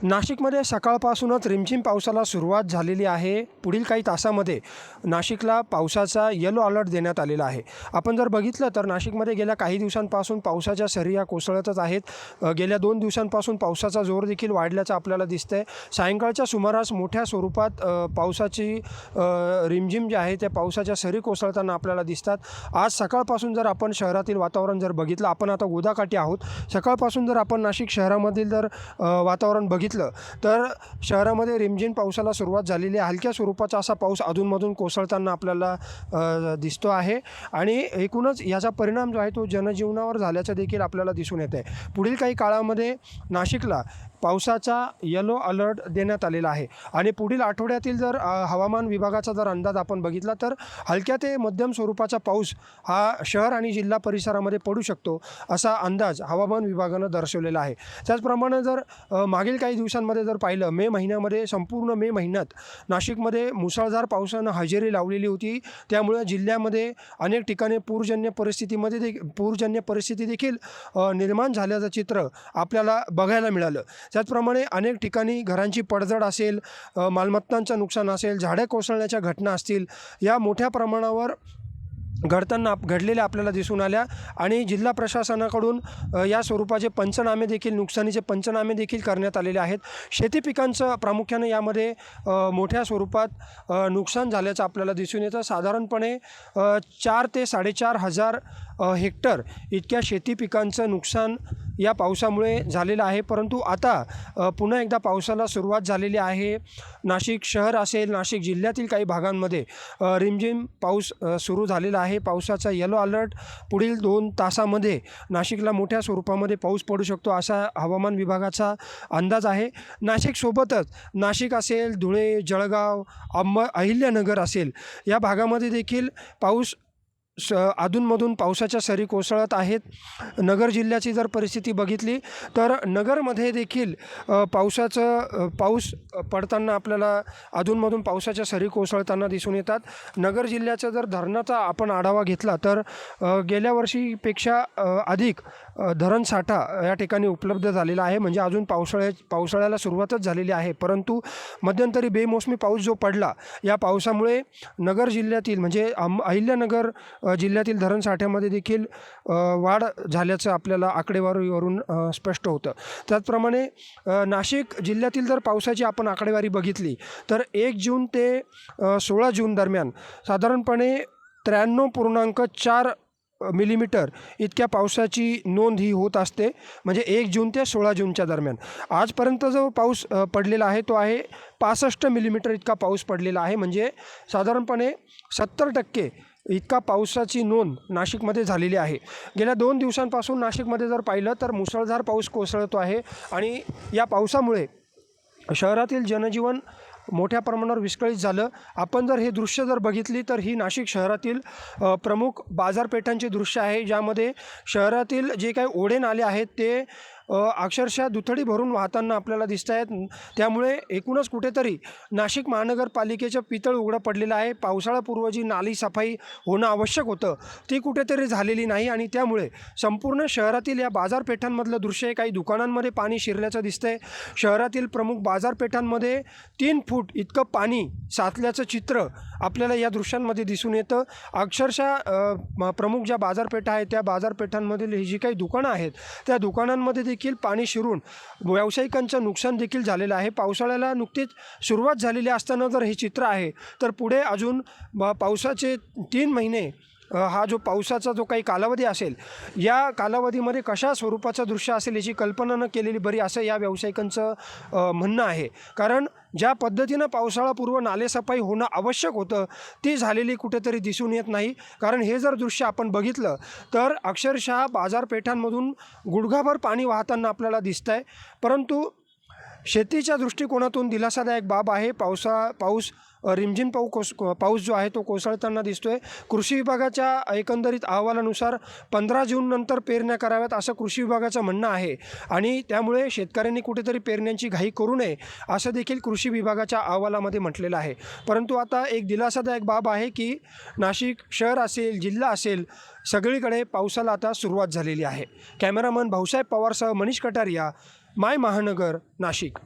नाशिकमध्ये सकाळपासूनच रिमझिम पावसाला सुरुवात झालेली आहे. पुढील काही तासामध्ये नाशिकला पावसाचा येलो अलर्ट देण्यात आलेला आहे. आपण जर बघितलं तर नाशिकमध्ये गेल्या काही दिवसांपासून पावसाच्या सरी या कोसळतच आहेत. गेल्या 2 दिवसांपासून पावसाचा जोर देखील वाढल्याचं आपल्याला दिसतंय. सायंकाळच्या सुमारास मोठ्या स्वरूपात पावसाची रिमझिम जी आहे त्या पावसाच्या सरी कोसळताना आपल्याला दिसतात. आज सकाळपासून जर आपण शहरातील वातावरण जर बघितलं, आपण आता गोदाकाठी आहोत. सकाळपासून जर आपण नाशिक शहरामधील जर वातावरण बघितलं तर शहरामध्ये रिमझिम पावसाला सुरुवात झालेली आहे. हलक्या स्वरूपाचा असा पाऊस अधूनमधून कोसळताना आपल्याला दिसतो आहे आणि एकूणच याचा परिणाम जो आहे तो जनजीवनावर झाल्याचं देखील आपल्याला दिसून येत आहे. पुढील काही काळामध्ये नाशिकला पावसाचा येलो अलर्ट देण्यात आलेला आहे आणि पुढील आठवड्यातील जर हवामान विभागाचा जर अंदाज आपण बघितला तर हलक्या ते मध्यम स्वरूपाचा पाऊस हा शहर आणि जिल्हा परिसरामध्ये पडू शकतो असा अंदाज हवामान विभागानं दर्शवलेला आहे. त्याचप्रमाणे जर मागील काही दिवसांमध्ये जर पाहिलं, मे महिन्यामध्ये संपूर्ण मे महिन्यात नाशिकमध्ये मुसळधार पावसानं हजेरी लावलेली होती. त्यामुळे जिल्ह्यामध्ये अनेक ठिकाणी पूरजन्य परिस्थिती देखील निर्माण झाल्याचं चित्र आपल्याला बघायला मिळालं. त्याचप्रमाणे अनेक ठिकाणी घरांची पडझड असेल, मालमत्तांचं नुकसान असेल, झाडे कोसळण्याच्या घटना असतील, या मोठ्या प्रमाणावर घडलेल्या आपल्याला दिसून आल्या आणि जिल्हा प्रशासनाकडून या स्वरूपाचे पंचनामे देखील, नुकसानीचे पंचनामे देखील करण्यात आलेले आहेत. शेती पिकांचं प्रामुख्याने यामध्ये मोठ्या स्वरूपात नुकसान झाल्याचं आपल्याला दिसून येतं. साधारणपणे 4 ते 4,500 हेक्टर इतक्या शेती पिकांचं नुकसान या पावसामुळे झालेलं आहे. परंतु आता पुन्हा एकदा पावसाला सुरुवात झालेली आहे. नाशिक शहर असेल, नाशिक जिल्ह्यातील काही भागांमध्ये रिमझिम पाऊस सुरू झालेला आहे. पावसाचा येलो अलर्ट पुढील 2 तासामध्ये नाशिकला मोठ्या स्वरूपामध्ये पाऊस पडू शकतो असा हवामान विभागाचा अंदाज आहे. नाशिकसोबतच नाशिक असेल, धुळे, जळगाव, अहिल्यानगर असेल, या भागामध्ये देखील पाऊस अधूनमधून पावसाच्या सरी कोसळत आहेत. नगर जिल्ह्याची जर परिस्थिती बघितली तर नगरमध्ये देखील पाऊस पडताना आपल्याला अधूनमधून पावसाच्या सरी कोसळताना दिसून येतात. नगर जिल्ह्याचा जर धरणाचा आपण आढावा घेतला तर गेल्या वर्षीपेक्षा अधिक धरणसाठा या ठिकाणी उपलब्ध झालेला आहे. म्हणजे अजून पावसाळ्याला सुरुवातच झालेली आहे. परंतु मध्यंतरी बेमोसमी पाऊस जो पडला, या पावसामुळे नगर जिल्ह्यातील म्हणजे अहिल्यानगर जिल्ह्यातील धरणसाठ्यामध्ये देखील वाढ झाल्याचं आपल्याला आकडेवारीवरून स्पष्ट होतं. त्याचप्रमाणे नाशिक जिल्ह्यातील जर पावसाची आपण आकडेवारी बघितली तर 1 जून ते 16 जून दरम्यान साधारणपणे 93.4 मिलीमीटर इतक्या पावसाची नोंद ही होत असते. म्हणजे 1 जून ते 16 जूनच्या दरम्यान आजपर्यंत जो पाऊस पडलेला आहे तो आहे 65 मिलीमीटर इतका पाऊस पडलेला आहे. म्हणजे साधारणपणे 70% इतका पावसाची नोंद नाशिकमध्ये झालेली आहे. गेल्या 2 दिवसांपासून नाशिकमध्ये जर पाहिलं तर मुसळधार पाऊस कोसळतो आहे आणि या पावसामुळे शहरातील जनजीवन मोठ्या प्रमाणावर विस्कळीत झालं. आपण जर हे दृश्य जर बघितली तर ही नाशिक शहरातील प्रमुख बाजारपेठांची दृश्य आहे, ज्यामध्ये शहरातील जे काही ओढे नाले आहेत ते अक्षरशः दुथडी भरून वाहताना आपल्याला दिसत आहेत. त्यामुळे एकूणच कुठेतरी नाशिक महानगरपालिकेचं पितळ उघडं पडलेलं आहे. पावसाळ्यापूर्व जी नाली सफाई होणं आवश्यक होतं ती कुठेतरी झालेली नाही आणि त्यामुळे संपूर्ण शहरातील या बाजारपेठांमधलं दृश्य आहे. काही दुकानांमध्ये पाणी शिरल्याचं दिसतंय. शहरातील प्रमुख बाजारपेठांमध्ये 3 फूट इतकं पाणी साचल्याचं चित्र आपल्याला या दृश्यांमध्ये दिसून येतं. अक्षरशः प्रमुख ज्या बाजारपेठा आहेत त्या बाजारपेठांमधील ही जी काही दुकानं आहेत त्या दुकानांमध्ये देखील पाणी शिरून व्यावसायिकांचं नुकसान देखील झालेलं आहे. पावसाळ्याला नुकतीच सुरुवात झालेली असताना जर हे चित्र आहे तर पुढे अजून पावसाचे 3 महिने हा जो पावसाचा जो काही कालावधी असेल, या कालावधीमध्ये कशा स्वरूपाचं दृश्य असेल याची कल्पना न केलेली बरी असं या व्यावसायिकांचं म्हणणं आहे. कारण ज्या पद्धतीनं पावसाळापूर्व नालेसफाई होणं आवश्यक होतं ती झालेली कुठेतरी दिसून येत नाही. कारण हे जर दृश्य आपण बघितलं तर अक्षरशः बाजारपेठांमधून गुडघाभर पाणी वाहताना आपल्याला दिसतं आहे. परंतु शेतीच्या दृष्टिकोनातून दिलासादायक बाब आहे. पाऊस रिमझिम पाऊस जो आहे तो कोसळताना दिसतो आहे. कृषी विभागाच्या एकंदरीत अहवालानुसार 15 जूननंतर पेरण्या कराव्यात असं कृषी विभागाचं म्हणणं आहे आणि त्यामुळे शेतकऱ्यांनी कुठेतरी पेरण्यांची घाई करू नये असं देखील कृषी विभागाच्या अहवालामध्ये म्हटलेलं आहे. परंतु आता एक दिलासादायक बाब आहे की नाशिक शहर असेल, जिल्हा असेल, सगळीकडे पावसाला आता सुरुवात झालेली आहे. कॅमेरामन भाऊसाहेब पवारसह मनीष कटारिया, माय महानगर, नाशिक.